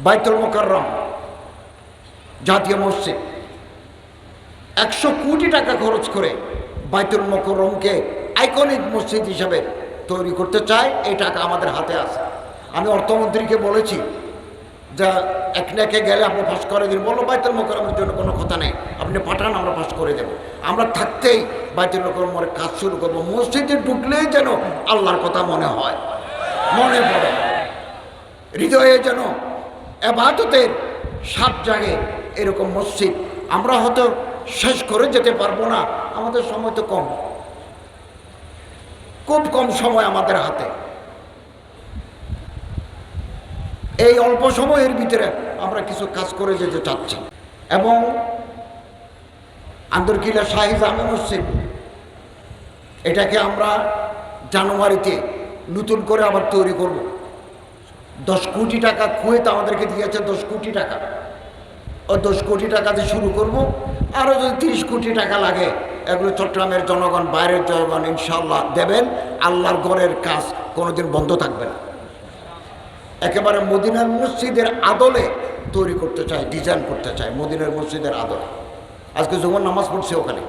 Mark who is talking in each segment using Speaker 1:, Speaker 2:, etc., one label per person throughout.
Speaker 1: বাইতুল মুকাররম জাতীয় মসজিদ 100 কোটি টাকা খরচ করে বাইতুল মুকাররমকে আইকনিক মসজিদ হিসাবে তৈরি করতে চায়। এই টাকা আমাদের হাতে আছে। আমি অর্থমন্ত্রীকে বলেছি যে একনাকে গেলে আপনি পাস করে দিন। বললো বাইতুল মুকাররমের জন্য কোনো কথা নেই, আপনি পাঠান, আমরা পাস করে দেব। আমরা থাকতেই বাইতুল মুকাররমের কাজ শুরু করবো। মসজিদে ঢুকলেই যেন আল্লাহর কথা মনে হয়, মনে পড়ে, হৃদয়ে যেন ইবাদতের স্বাদ জাগে। এরকম মসজিদ আমরা হয়তো শেষ করে যেতে পারবো না, আমাদের সময় তো কম, খুব কম সময় আমাদের হাতে। এই অল্প সময়ের ভিতরে আমরা কিছু কাজ করে যেতে চাচ্ছি। এবং আন্দরকিল্লা শাহী জামে মসজিদ, এটাকে আমরা জানুয়ারিতে নতুন করে আবার তৈরি করব। 10 কোটি টাকা কুয়েত আমাদেরকে দিয়েছে, 10 কোটি টাকা। ও 10 কোটি টাকাতে শুরু করব। আরও যদি 30 কোটি টাকা লাগে, এগুলো চট্টগ্রামের জনগণ, বাইরের জনগণ ইনশাআল্লাহ দেবেন। আল্লাহর ঘরের কাজ কোনোদিন বন্ধ থাকবে না। একেবারে মদিনার মসজিদের আদলে তৈরি করতে চাই, ডিজাইন করতে চাই মদিনার মসজিদের আদলে। আজকে যখন নামাজ পড়ছি ওখানে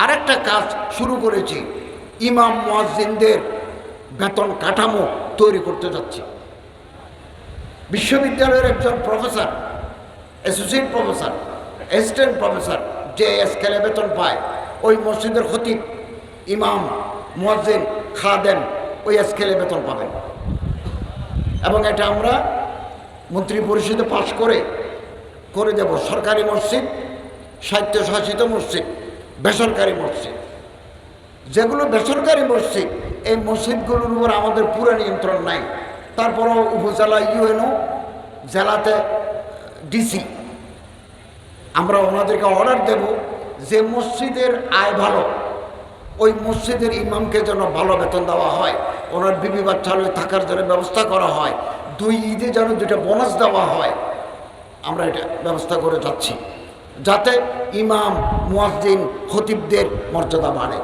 Speaker 1: আরেকটা কাজ শুরু করেছি, ইমাম মুয়াজ্জিনদের বেতন কাঠামো তৈরি করতে যাচ্ছি। বিশ্ববিদ্যালয়ের একজন professor, associate professor, assistant professor যে স্কেলে বেতন পায়, ওই মসজিদের খতিব, ইমাম, মুয়াজ্জিন, খাদেম ওই স্কেলে বেতন পাবেন। এবং এটা আমরা মন্ত্রী পরিষদে পাশ করে দেব। সরকারি মসজিদ, স্বায়ত্তশাসিত মসজিদ, বেসরকারি মসজিদ, যেগুলো বেসরকারি মসজিদ, এই মসজিদগুলোর উপর আমাদের পুরো নিয়ন্ত্রণ নাই। তারপরও উপজেলা ইউএনও, জেলাতে ডিসি, আমরা ওনাদেরকে অর্ডার দেব যে মসজিদের আয় ভালো, ওই মসজিদের ইমামকে যেন ভালো বেতন দেওয়া হয়, ওনার বিবি বাচ্চা হলে থাকার জন্য ব্যবস্থা করা হয়, 2 ঈদে যেন 2টা বোনাস দেওয়া হয়। আমরা এটা ব্যবস্থা করে যাচ্ছি যাতে ইমাম, মুয়াজ্জিন, খতিবদের মর্যাদা বাড়ে।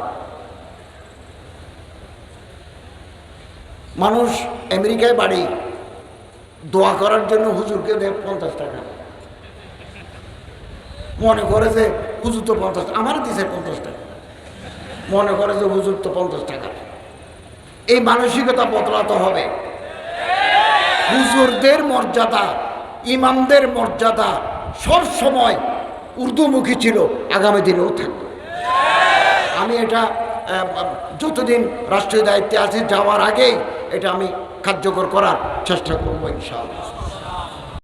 Speaker 1: মানুষ আমেরিকায় বাড়ি, দোয়া করার জন্য হুজুরকে দেয় 50 টাকা, মনে করে যে হুজুর তো 50, আমার দিছে 50 টাকা, মনে করে যে হুজুর তো 50 টাকা। এই মানসিকতা বদলাতে হবে। হুজুরদের মর্যাদা, ইমামদের মর্যাদা সব সময় উর্দুমুখী ছিল, আগামী দিনেও থাকবে। আমি এটা যতদিন রাষ্ট্রীয় দায়িত্বে আছি, যাওয়ার আগেই এটা আমি কার্যকর করার চেষ্টা করবো ইনশাআল্লাহ।